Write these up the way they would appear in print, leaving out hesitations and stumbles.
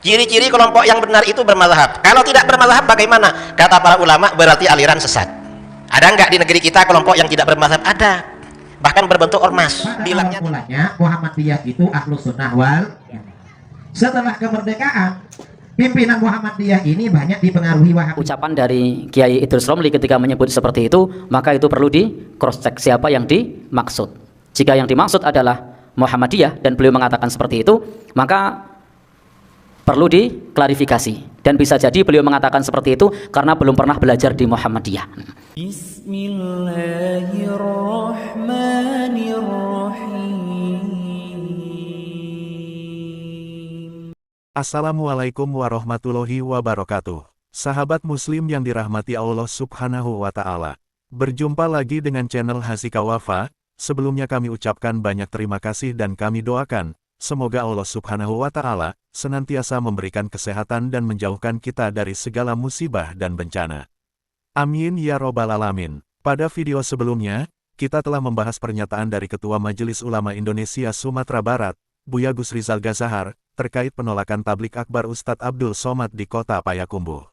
Ciri-ciri kelompok yang benar itu bermazhab. Kalau tidak bermazhab bagaimana? Kata para ulama, berarti aliran sesat. Ada nggak di negeri kita kelompok yang tidak bermazhab? Ada. Bahkan berbentuk ormas. Bilangnya mulanya Muhammadiyah itu ahlus sunnah wal. Setelah kemerdekaan, pimpinan Muhammadiyah ini banyak dipengaruhi Wahabi. Ucapan dari Kiai Idrus Romli ketika menyebut seperti itu, maka itu perlu di cross check siapa yang dimaksud. Jika yang dimaksud adalah Muhammadiyah dan beliau mengatakan seperti itu, maka perlu diklarifikasi. Dan bisa jadi beliau mengatakan seperti itu karena belum pernah belajar di Muhammadiyah. Bismillahirrahmanirrahim. Assalamualaikum warahmatullahi wabarakatuh. Sahabat muslim yang dirahmati Allah subhanahu wa ta'ala. Berjumpa lagi dengan channel Hasika Wafa. Sebelumnya kami ucapkan banyak terima kasih dan kami doakan semoga Allah subhanahu wa ta'ala senantiasa memberikan kesehatan dan menjauhkan kita dari segala musibah dan bencana. Amin ya robbal alamin. Pada video sebelumnya, kita telah membahas pernyataan dari Ketua Majelis Ulama Indonesia Sumatera Barat, Buya Gus Rizal Gazahar, terkait penolakan tablik akbar Ustadz Abdul Somad di kota Payakumbuh.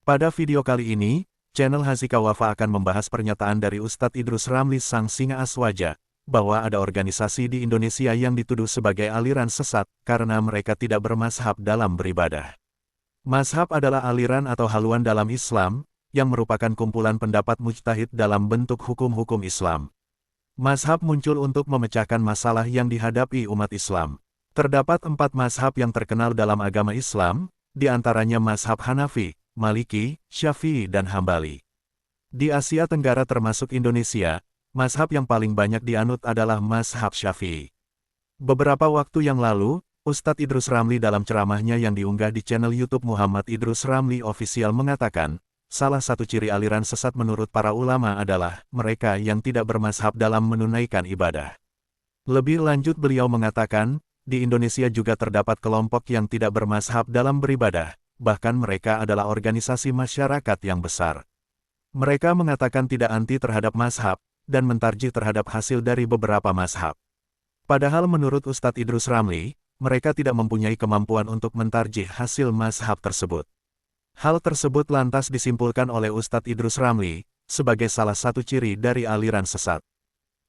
Pada video kali ini, channel Hasika Wafa akan membahas pernyataan dari Ustadz Idrus Ramli Sang Singa Aswaja, bahwa ada organisasi di Indonesia yang dituduh sebagai aliran sesat, karena mereka tidak bermazhab dalam beribadah. Mazhab adalah aliran atau haluan dalam Islam, yang merupakan kumpulan pendapat mujtahid dalam bentuk hukum-hukum Islam. Mazhab muncul untuk memecahkan masalah yang dihadapi umat Islam. Terdapat 4 mazhab yang terkenal dalam agama Islam, di antaranya mazhab Hanafi, Maliki, Syafi'i dan Hambali. Di Asia Tenggara termasuk Indonesia, mazhab yang paling banyak dianut adalah mazhab Syafi'i. Beberapa waktu yang lalu, Ustadz Idrus Ramli dalam ceramahnya yang diunggah di channel YouTube Muhammad Idrus Ramli Official mengatakan, salah satu ciri aliran sesat menurut para ulama adalah mereka yang tidak bermazhab dalam menunaikan ibadah. Lebih lanjut beliau mengatakan, di Indonesia juga terdapat kelompok yang tidak bermazhab dalam beribadah, bahkan mereka adalah organisasi masyarakat yang besar. Mereka mengatakan tidak anti terhadap mazhab, dan mentarjih terhadap hasil dari beberapa mazhab. Padahal menurut Ustadz Idrus Ramli, mereka tidak mempunyai kemampuan untuk mentarjih hasil mazhab tersebut. Hal tersebut lantas disimpulkan oleh Ustadz Idrus Ramli, sebagai salah satu ciri dari aliran sesat.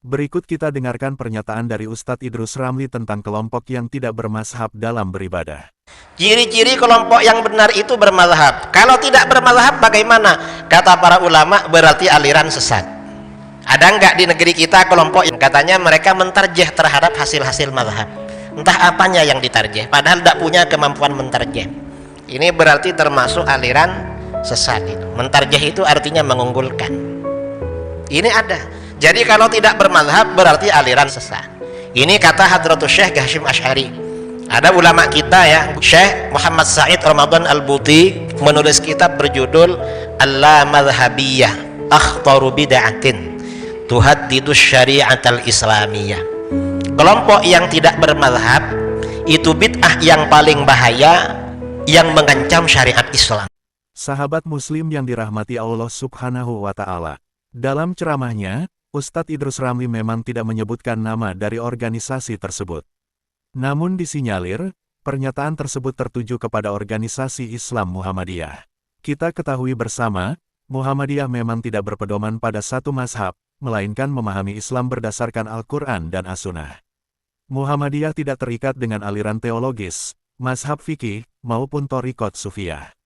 Berikut kita dengarkan pernyataan dari Ustadz Idrus Ramli tentang kelompok yang tidak bermazhab dalam beribadah. Ciri-ciri kelompok yang benar itu bermazhab. Kalau tidak bermazhab bagaimana? Kata para ulama, berarti aliran sesat. Ada nggak di negeri kita kelompok yang katanya mereka mentarjih terhadap hasil-hasil mazhab? Entah apanya yang ditarjih, padahal tidak punya kemampuan mentarjih. Ini berarti termasuk aliran sesat itu. Mentarjih itu artinya mengunggulkan. Ini ada. Jadi kalau tidak bermazhab berarti aliran sesat. Ini kata Hadratus Syekh Hashim Asy'ari. Ada ulama kita ya, Syekh Muhammad Said Ramadan Al-Buti menulis kitab berjudul Al-Madhabiyah Akhtaru Bid'atin Tuhaddidus Syari'at Al-Islamiyah. Kelompok yang tidak bermazhab itu bid'ah yang paling bahaya yang mengancam syariat Islam. Sahabat muslim yang dirahmati Allah subhanahu wa ta'ala. Dalam ceramahnya, Ustadz Idrus Ramli memang tidak menyebutkan nama dari organisasi tersebut. Namun disinyalir, pernyataan tersebut tertuju kepada organisasi Islam Muhammadiyah. Kita ketahui bersama, Muhammadiyah memang tidak berpedoman pada satu mazhab, melainkan memahami Islam berdasarkan Al-Quran dan As-Sunnah. Muhammadiyah tidak terikat dengan aliran teologis, mazhab fikih, maupun thariqat sufiyah.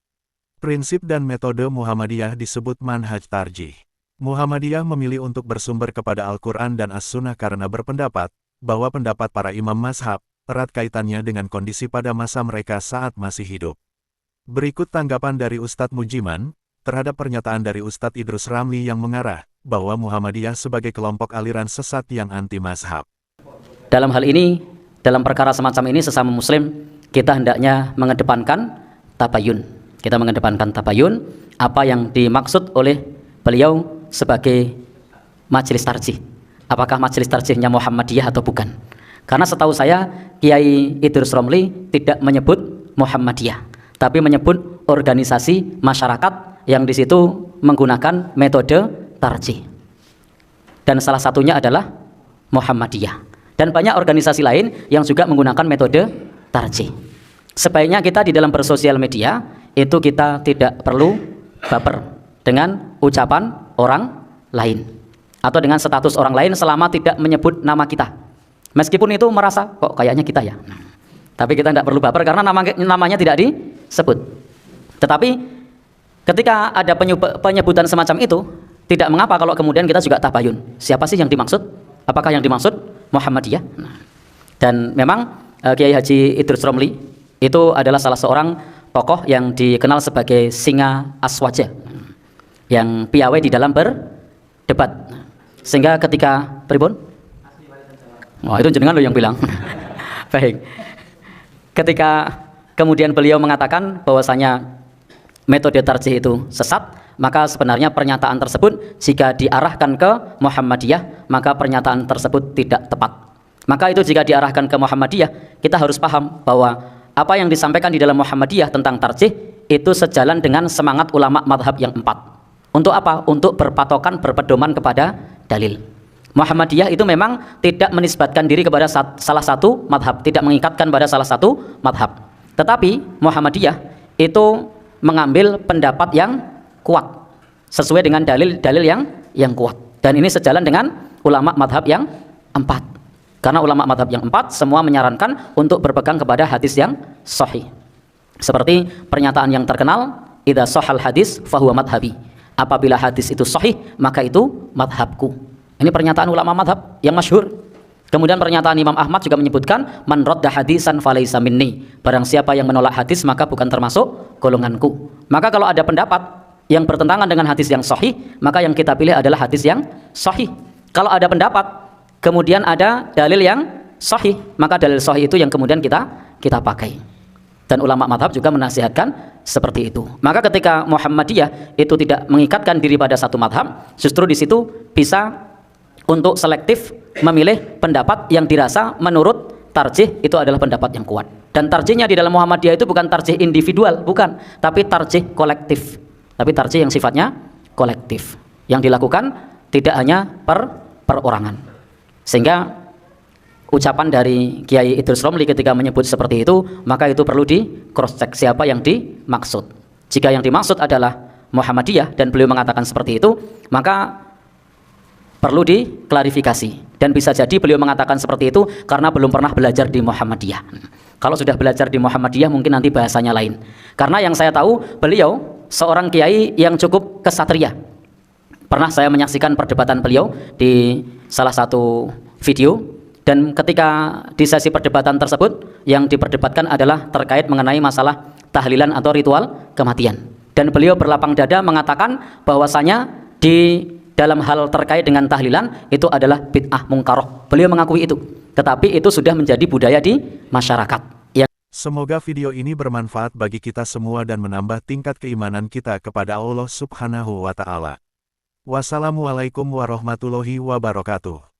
Prinsip dan metode Muhammadiyah disebut manhaj tarjih. Muhammadiyah memilih untuk bersumber kepada Al-Quran dan As-Sunnah karena berpendapat bahwa pendapat para imam mazhab erat kaitannya dengan kondisi pada masa mereka saat masih hidup. Berikut tanggapan dari Ustadz Mujiman terhadap pernyataan dari Ustadz Idrus Ramli yang mengarah bahwa Muhammadiyah sebagai kelompok aliran sesat yang anti mazhab. Dalam hal ini, dalam perkara semacam ini sesama muslim, kita hendaknya mengedepankan tabayun. Kita mengedepankan tabayun, apa yang dimaksud oleh beliau sebagai majelis tarjih. Apakah majelis tarjihnya Muhammadiyah atau bukan? Karena setahu saya, Kiai Idrus Ramli tidak menyebut Muhammadiyah, tapi menyebut organisasi masyarakat yang di situ menggunakan metode tarjih. Dan salah satunya adalah Muhammadiyah. Dan banyak organisasi lain yang juga menggunakan metode tarjih. Sebaiknya kita di dalam bersosial media itu kita tidak perlu baper dengan ucapan orang lain atau dengan status orang lain selama tidak menyebut nama kita. Meskipun itu merasa kok kayaknya kita ya. Tapi kita tidak perlu baper karena namanya tidak disebut. Tetapi ketika ada penyebutan semacam itu, tidak mengapa kalau kemudian kita juga tabayun. Siapa sih yang dimaksud? Apakah yang dimaksud Muhammadiyah? Dan memang Kiai Haji Idrus Romli itu adalah salah seorang tokoh yang dikenal sebagai singa aswaja, yang piawai di dalam berdebat. Sehingga ketika pribun, oh, itu jenengan lo yang bilang. Baik. Ketika kemudian beliau mengatakan bahwasanya metode tarjih itu sesat, maka sebenarnya pernyataan tersebut jika diarahkan ke Muhammadiyah, maka pernyataan tersebut tidak tepat. Maka itu jika diarahkan ke Muhammadiyah, kita harus paham bahwa apa yang disampaikan di dalam Muhammadiyah tentang tarjih itu sejalan dengan semangat ulama madhab yang 4. Untuk apa? Untuk berpatokan, berpedoman kepada dalil. Muhammadiyah itu memang tidak menisbatkan diri kepada salah satu madhab, tidak mengikatkan pada salah satu madhab. Tetapi Muhammadiyah itu mengambil pendapat yang kuat sesuai dengan dalil-dalil yang kuat. Dan ini sejalan dengan ulama madhab yang 4. Karena ulama madhab yang 4 semua menyarankan untuk berpegang kepada hadis yang sahih. Seperti pernyataan yang terkenal, idza shahal hadis fahuwa madhabi. Apabila hadis itu sahih, maka itu madhabku. Ini pernyataan ulama madhab yang masyhur. Kemudian pernyataan Imam Ahmad juga menyebutkan, man radda hadisan falaysa minni. Barang siapa yang menolak hadis maka bukan termasuk golonganku. Maka kalau ada pendapat yang bertentangan dengan hadis yang sahih, maka yang kita pilih adalah hadis yang sahih. Kalau ada pendapat kemudian ada dalil yang sahih, maka dalil sahih itu yang kemudian kita pakai. Dan ulama madhab juga menasihatkan seperti itu. Maka ketika Muhammadiyah itu tidak mengikatkan diri pada satu madhab, justru di situ bisa untuk selektif memilih pendapat yang dirasa menurut tarjih itu adalah pendapat yang kuat. Dan tarjihnya di dalam Muhammadiyah itu bukan tarjih individual, bukan, tapi tarjih kolektif. Tapi tarjih yang sifatnya kolektif, yang dilakukan tidak hanya perorangan. Sehingga ucapan dari Kiai Idrus Romli ketika menyebut seperti itu, maka itu perlu di cross check siapa yang dimaksud. Jika yang dimaksud adalah Muhammadiyah dan beliau mengatakan seperti itu, maka perlu diklarifikasi. Dan bisa jadi beliau mengatakan seperti itu karena belum pernah belajar di Muhammadiyah. Kalau sudah belajar di Muhammadiyah mungkin nanti bahasanya lain. Karena yang saya tahu beliau seorang kiai yang cukup kesatria. Pernah saya menyaksikan perdebatan beliau di salah satu video, dan ketika di sesi perdebatan tersebut yang diperdebatkan adalah terkait mengenai masalah tahlilan atau ritual kematian. Dan beliau berlapang dada mengatakan bahwasanya di dalam hal terkait dengan tahlilan itu adalah bid'ah mungkaroh. Beliau mengakui itu, tetapi itu sudah menjadi budaya di masyarakat. Semoga video ini bermanfaat bagi kita semua dan menambah tingkat keimanan kita kepada Allah Subhanahu wa Ta'ala. Wassalamualaikum warahmatullahi wabarakatuh.